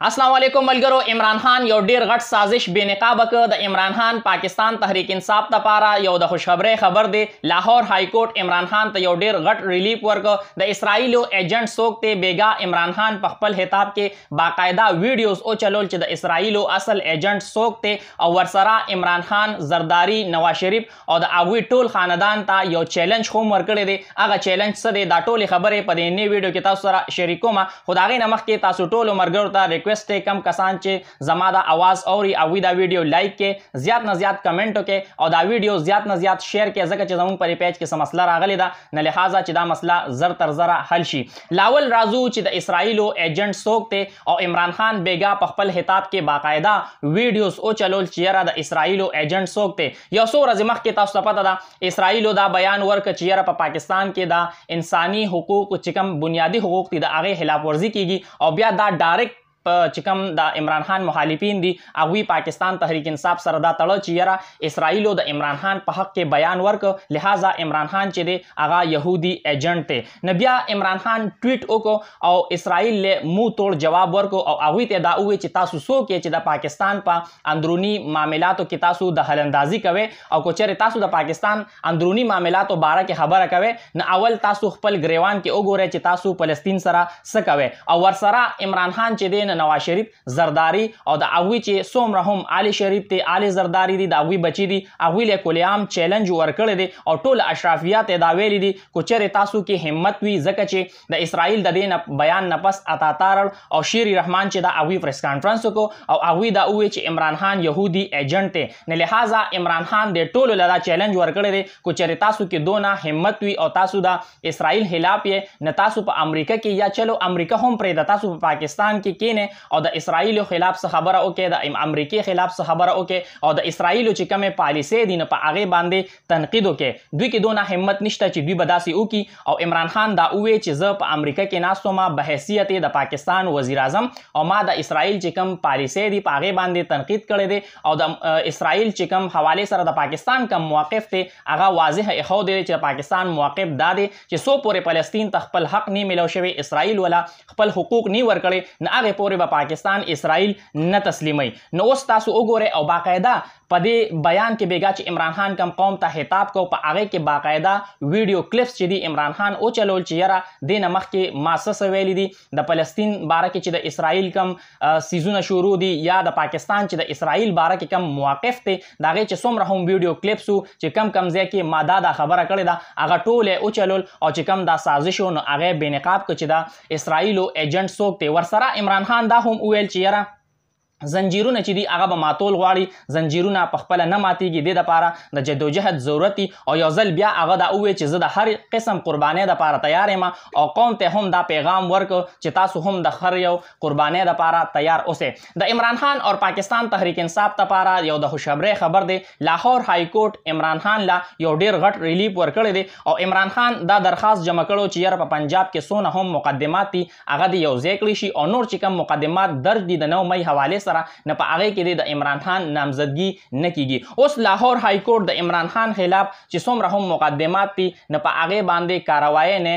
अस्सलाम वालेकुम मलगरो इमरान खान यो डेर गट साजिश बेनकाब द इमरान खान पाकिस्तान तहरीक इंसाफ तपारा यो द खुशखबरे खबर दे लाहौर हाई कोर्ट इमरान खान त यो डेर गट रिलीफ वर्क द इसराइलो एजेंट सोकते बेगा इमरान खान पखपल हिताब के बाकायदा वीडियोस ओ चलोल च द इसराइलो असल एजेंट सोकते और वरसरा इमरान खान जरदारी नवाज शरीफ और द आगवी टोल खानदान ता यो चैलेंज खूम वर्कड़े दे आगा चैलेंज से दे दा टोल खबरे पदे ने वीडियो के तासु सरा शरीको मा खुदागे नमक के तासु टोल मरगर ता रिक्वेस्ट कम कसान चे जमादा आवाज और अवीदा वीडियो लाइक के ज्यादा न ज्यादा कमेंट के और दा वीडियो ज्यादा न ज्यादा शेयर के जगह चे जमून पर पेज के समसला रागले दा न लिहाजा चे दा मसला जर तर जरा हल शी लावल राजू चे द इसराइलो एजेंट सोकते और इमरान खान बेगा पखपल हिताब के बाकायदा वीडियोस ओ चलोल चियरा द इसराइलो एजेंट सोकते यसो रजमख के तासु पता दा इसराइलो दा बयान वर्क चियरा पाकिस्तान के दा इंसानी हुकूक चिकम बुनियादी हुकूक ती दा आगे खिलाफ वर्जी कीगी और बिया दा डायरेक्ट चिकम दा इमरान खान मुखालिफिन दी अगवी पाकिस्तान तहरीक इंसाफ सरदा तड़ चियरा इसराइलो द इमरान खान पहक के बयान वर्क लिहाजा इमरान खान चे दे आगा यहूदी एजेंट थे नबिया इमरान खान ट्वीट ओको और इसराइल ले मुंह तोड़ जवाब वर्क और अगवी ते दा उवे चितासु सो के चिदा पाकिस्तान पा अंदरूनी मामलात के तासु द हलंदाजी कवे और कोचरे तासु द पाकिस्तान अंदरूनी मामलात बारह के खबर कवे न अवल तासु खपल ग्रेवान के ओगोरे चितासु फलस्तीन सरा सकवे और वरसरा इमरान खान चे दे नवाज शरीफ जरदारी और द अगवी चे सोम रहम आली शरीफ ते आली जरदारी दी दावी बची दी अगवी ले कुलियाम चैलेंज वर्कड़े दे और टोल अशराफिया ते दावेली दी कुचरे तासु की हिम्मत वी जकचे द इसराइल द दे बयान नपस अतातार और शीर रहमान चे दा अगवी प्रेस कॉन्फ्रेंस को और अगवी दा उवे चे इमरान खान यहूदी एजेंट थे न लिहाजा इमरान खान दे टोल लदा चैलेंज वर्कड़े दे कुचरे तासु की दोना हिम्मत वी और तासु दा इसराइल हिलाप ये न तासु पर अमेरिका की या चलो अमेरिका हम प्रे द तासु पाकिस्तान की केने और द इसराइल खिलाफ से खबर ओके द अमरीकी खिलाफ से खबर ओके और द इसराइल चिकमे पॉलिसी दिन पर आगे बांधे तनकीदों के दुई की दोना हिम्मत निष्ठा ची दुई बदासी उकी और इमरान खान दा उवे चिज प अमरीका के नास्तों मा बहसियत द पाकिस्तान वजीर आजम और मा द इसराइल चिकम पॉलिसी दी आगे बांधे तनकीद करे दे और द इसराइल चिकम हवाले सर द पाकिस्तान का मौक़िफ़ थे आगा वाज़ेह एखो दे च पाकिस्तान मौक़िफ़ दादे च सो पूरे फ़लस्तीन तखपल हक नहीं मिलो शवे इसराइल वाला खपल हुकूक नहीं वर्कड़े न आगे पूरे पाकिस्तान इसराइल न तस्लीमई न उस तासु ओगोरे और बाकायदा पदे बयान के बेगा च इमरान खान कम कौम ता हिताब को आगे के बाकायदा वीडियो क्लिप्स चिदी इमरान खान ओ चलोल चियरा दे नमक के मासस वेली दी द फलस्तीन बारह के चिद इसराइल कम सीजन शुरू दी या द पाकिस्तान चिद इसराइल बारह के कम मौक़िफ़ थे दागे च सोम रहूं वीडियो क्लिप्सु च कम कमजे के मादा दा खबर करे दा आगा टोले ओ चलोल और चिकम दा साजिशो न आगे बेनकाब के चिदा इसराइलो एजेंट सोकते वरसरा इमरान खान दा हम उवेल चियरा जंजीरू न चिदी आगा मातोल वाड़ी जंजीरू ना पखपला न माती की दे द पारा द जदोजहद जरूरती और योजल बिया आगा दा उवे चिज द हर किस्म कुर्बाने द पारा तैयार है मा और कौम ते हम दा पैगाम वर्क चितासु हम द खर यो कुर्बाने द पारा तैयार उसे द इमरान खान और पाकिस्तान तहरीक इंसाफ त पारा यो द खुशखबरे खबर दे लाहौर हाई कोर्ट इमरान खान ला यो डेर गट रिलीफ वर्कड़े दे और इमरान खान दा दरखास्त जमा करो चियर पंजाब के सोना हम मुकदमाती आगा दी यो जेकलिशी और नूर चिकम मुकदमात दर्ज दी द 9 मई हवाले न आगे के दे द इमरान खान नामजदगी न कीगी उस लाहौर हाई कोर्ट द इमरान खान खिलाफ चिसोम रहम मुकदमात थी न आगे बांधे कार्रवाई ने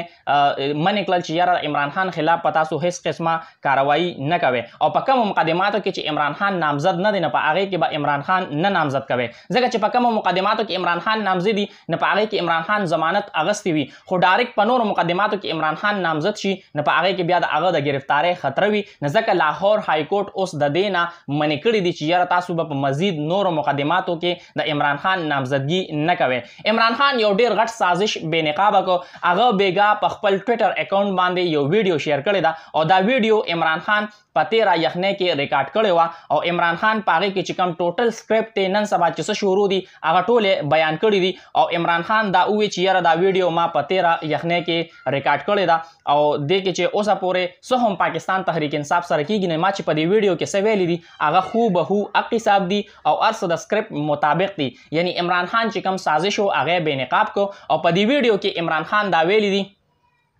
मन निकल चियरा इमरान खान खिलाफ पतासु हिस किस्मा कार्रवाई न कवे और पक्का मुकदमात के इमरान खान नामजद न दे न आगे के बा इमरान खान न नामजद कवे जगह च पक्का मुकदमात के इमरान खान नामजदी न आगे के इमरान खान जमानत अगस्त हुई खो डायरेक्ट पनोर मुकदमात के इमरान खान नामजद शी न आगे के ब्याद आगे द गिरफ्तार खतरवी न जक लाहौर हाई कोर्ट उस द देना मनिकड़ी दी चियरा तासु ब मजीद नूर मुकदमातों के द इमरान खान नामजदगी न कवे इमरान खान यो डेर गट साजिश बेनकाब को आगा बेगा पखपल ट्विटर अकाउंट बांधे यो वीडियो शेयर करे दा और दा वीडियो इमरान खान पतेरा यखने के रिकॉर्ड करे हुआ और इमरान खान पागे के चिकम टोटल स्क्रिप्ट नन सभा चिस शुरू दी आगा टोले बयान करी दी और इमरान खान दा उवे चियरा दा वीडियो मा पतेरा यखने के रिकॉर्ड करे दा और दे के चे ओसा पूरे सो हम पाकिस्तान तहरीक इंसाफ सरकी गिने माच पदी वीडियो के सवेली दी आगा खूबहू अक्साब दी और अर्स द स्क्रिप्ट मुताबिक दी यानी इमरान खान चिकम साजिश हो आगे बेनकाब को और पदी वीडियो के इमरान खान दावेली दी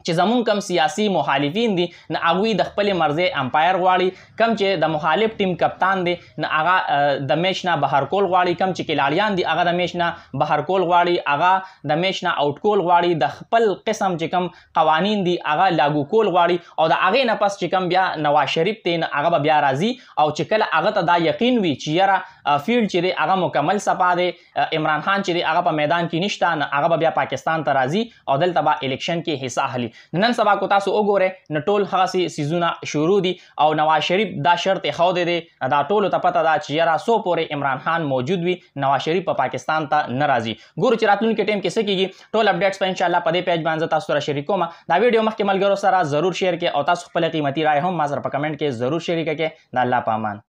چې زمون کم سیاسي مخالفین دي نه هغوی د خپلې مرضۍ امپایر غواړي، کم چې د مخالف ټیم کپتان دی نه هغه د میچ نه بهر کول غواړي، کم چې کلاړیان دي هغه د میچ نه بهر کول غواړي، هغه د میچ نه آوټ کول غواړي، د خپل قسم چې کم قوانین دي هغه لاګو کول غواړي، او د هغې نه پس چې کم بیا نواز شریف دی نه هغه به بیا راځي او چې کله هغه ته دا یقین وي چې یاره فیلډ چې دی هغه مکمل صفا دی، عمران خان چې دی هغه په میدان کې نشته، نه هغه به بیا پاکستان ته راځي او دلته به الیکشن کې حصه اخلي. نن سبا کو تاسو وګورئ نه ټول هغسې څیزونه شروع دي او نواز شریف دا شرط ایښودی دی، دا ټولو ته پته ده چې یاره څو پورې عمران خان موجود وي نواز شریف په پاکستان ته نه راځي. ګورو چې راتلونکي ټایم کې څه کېږي. ټول اپډیټس به انشاءالله په دې پیج باندې زه تاسو سره شریکوم. دا ویډیو مخکې ملګرو سره ضرور شیر کړئ او تاسو خپله قیمتي رایه هم ما سره په کمنټ کې ضرور شریکه کړئ. د الله په امان.